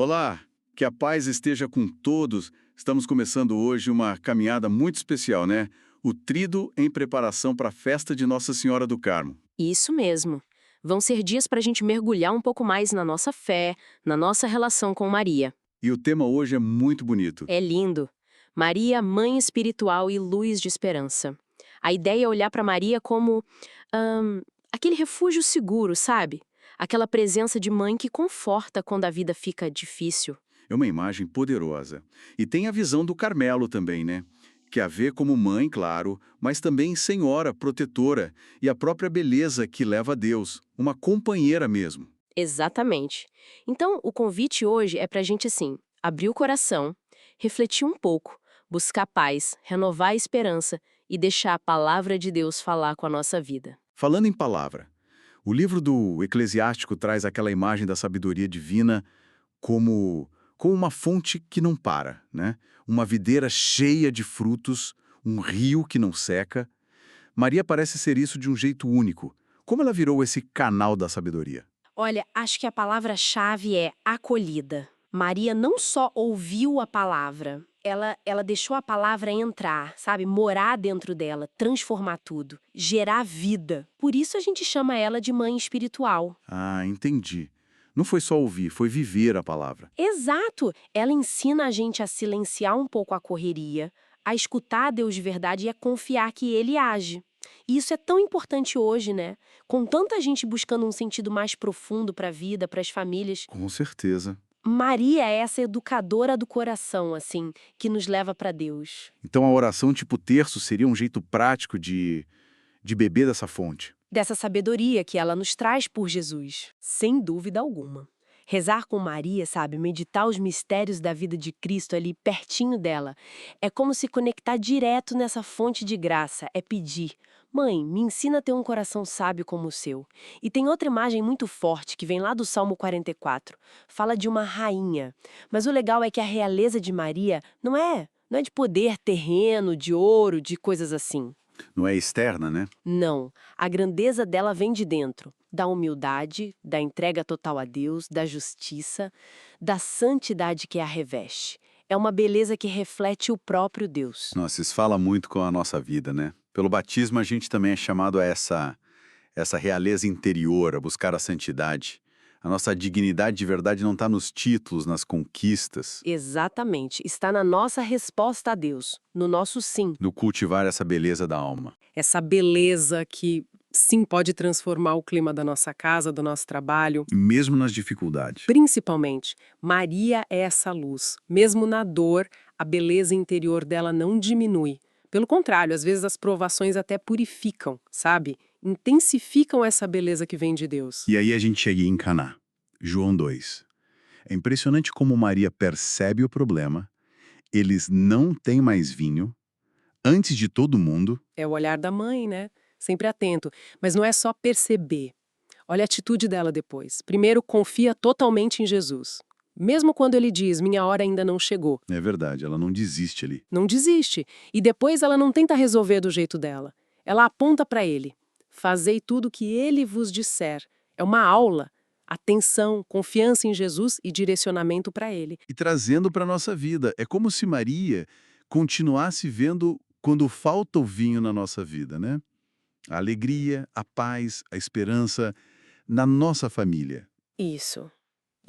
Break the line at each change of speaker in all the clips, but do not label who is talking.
Olá, que a paz esteja com todos. Estamos começando hoje uma caminhada muito especial, né? O Tríduo em preparação para a festa de Nossa Senhora do Carmo.
Isso mesmo. Vão ser dias para a gente mergulhar um pouco mais na nossa fé, na nossa relação com Maria.
E o tema hoje é muito bonito.
É lindo. Maria, mãe espiritual e luz de esperança. A ideia é olhar para Maria como aquele refúgio seguro, sabe? Aquela presença de mãe que conforta quando a vida fica difícil.
É uma imagem poderosa. E tem a visão do Carmelo também, né? Que a vê como mãe, claro, mas também senhora, protetora e a própria beleza que leva a Deus, uma companheira mesmo.
Exatamente. Então, o convite hoje é para a gente, assim, abrir o coração, refletir um pouco, buscar paz, renovar a esperança e deixar a palavra de Deus falar com a nossa vida.
Falando em palavra, o livro do Eclesiástico traz aquela imagem da sabedoria divina como uma fonte que não para, né? Uma videira cheia de frutos, um rio que não seca. Maria parece ser isso de um jeito único. Como ela virou esse canal da sabedoria?
Olha, acho que a palavra-chave é acolhida. Maria não só ouviu a palavra, ela deixou a palavra entrar, sabe? Morar dentro dela, transformar tudo, gerar vida. Por isso a gente chama ela de mãe espiritual.
Ah, entendi. Não foi só ouvir, foi viver a palavra.
Exato! Ela ensina a gente a silenciar um pouco a correria, a escutar Deus de verdade e a confiar que Ele age. E isso é tão importante hoje, né? Com tanta gente buscando um sentido mais profundo para a vida, para as famílias.
Com certeza.
Maria é essa educadora do coração, assim, que nos leva para Deus.
Então a oração tipo terço seria um jeito prático de beber dessa fonte.
Dessa sabedoria que ela nos traz por Jesus, sem dúvida alguma. Rezar com Maria, sabe, meditar os mistérios da vida de Cristo ali pertinho dela, é como se conectar direto nessa fonte de graça, é pedir: Mãe, me ensina a ter um coração sábio como o seu. E tem outra imagem muito forte que vem lá do Salmo 44. Fala de uma rainha. Mas o legal é que a realeza de Maria não é de poder terreno, de ouro, de coisas assim.
Não é externa, né?
Não, a grandeza dela vem de dentro, da humildade, da entrega total a Deus, da justiça, da santidade que a reveste. É uma beleza que reflete o próprio Deus.
Nossa, isso fala muito com a nossa vida, né? Pelo batismo, a gente também é chamado a essa realeza interior, a buscar a santidade. A nossa dignidade de verdade não está nos títulos, nas conquistas,
Exatamente, está na nossa resposta a Deus, no nosso sim.
no cultivar essa beleza da alma.
Essa beleza que sim pode transformar o clima da nossa casa, do nosso trabalho.
E mesmo nas dificuldades.
Principalmente, Maria é essa luz. Mesmo na dor, a beleza interior dela não diminui. Pelo contrário, às vezes as provações até purificam, sabe? Intensificam essa beleza que vem de Deus.
E aí a gente chega em Caná, João 2. É impressionante como Maria percebe o problema, eles não têm mais vinho, antes de todo mundo.
É o olhar da mãe, né? Sempre atento. Mas não é só perceber. Olha a atitude dela depois. Primeiro, confia totalmente em Jesus. Mesmo quando ele diz, minha hora ainda não chegou.
É verdade, ela não desiste ali.
Não desiste. E depois ela não tenta resolver do jeito dela. Ela aponta para ele. Fazei tudo o que ele vos disser. É uma aula. Atenção, confiança em Jesus e direcionamento para ele.
E trazendo para a nossa vida. É como se Maria continuasse vendo quando falta o vinho na nossa vida, né? A alegria, a paz, a esperança na nossa família.
Isso.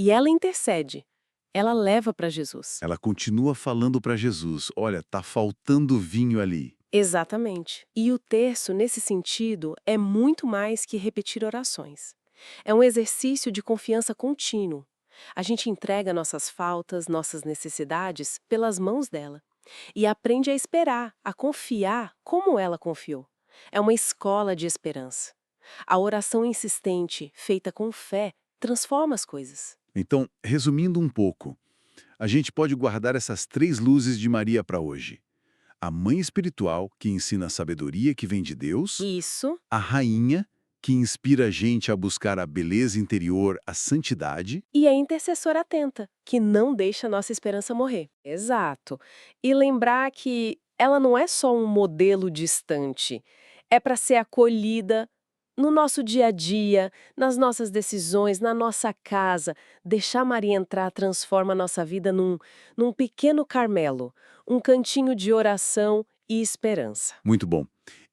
E ela intercede. Ela leva para Jesus.
Ela continua falando para Jesus, olha, tá faltando vinho ali.
Exatamente. E o terço, nesse sentido, é muito mais que repetir orações. É um exercício de confiança contínuo. A gente entrega nossas faltas, nossas necessidades pelas mãos dela. E aprende a esperar, a confiar como ela confiou. É uma escola de esperança. A oração insistente, feita com fé, transforma as coisas.
Então, resumindo um pouco, a gente pode guardar essas três luzes de Maria para hoje. A mãe espiritual, que ensina a sabedoria que vem de Deus,
Isso.
a rainha, que inspira a gente a buscar a beleza interior, a santidade,
E a intercessora atenta, que não deixa a nossa esperança morrer. Exato. E lembrar que ela não é só um modelo distante. É para ser acolhida No nosso dia a dia, nas nossas decisões, na nossa casa, deixar Maria entrar transforma a nossa vida num pequeno Carmelo, um cantinho de oração e esperança.
Muito bom.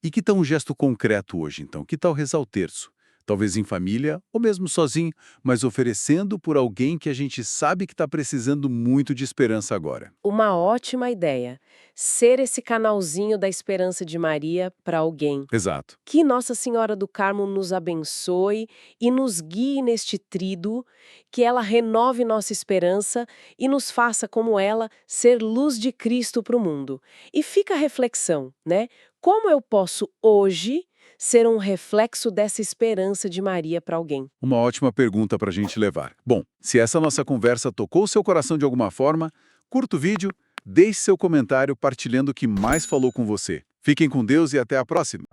E que tal um gesto concreto hoje, então? Que tal rezar o terço? Talvez em família, ou mesmo sozinho, mas oferecendo por alguém que a gente sabe que está precisando muito de esperança agora.
Uma ótima ideia. Ser esse canalzinho da esperança de Maria para alguém.
Exato.
Que Nossa Senhora do Carmo nos abençoe e nos guie neste tríduo, que ela renove nossa esperança e nos faça, como ela, ser luz de Cristo para o mundo. E fica a reflexão, né? Como eu posso hoje ser um reflexo dessa esperança de Maria para alguém?
Uma ótima pergunta para a gente levar. Bom, se essa nossa conversa tocou seu coração de alguma forma, curta o vídeo, deixe seu comentário partilhando o que mais falou com você. Fiquem com Deus e até a próxima!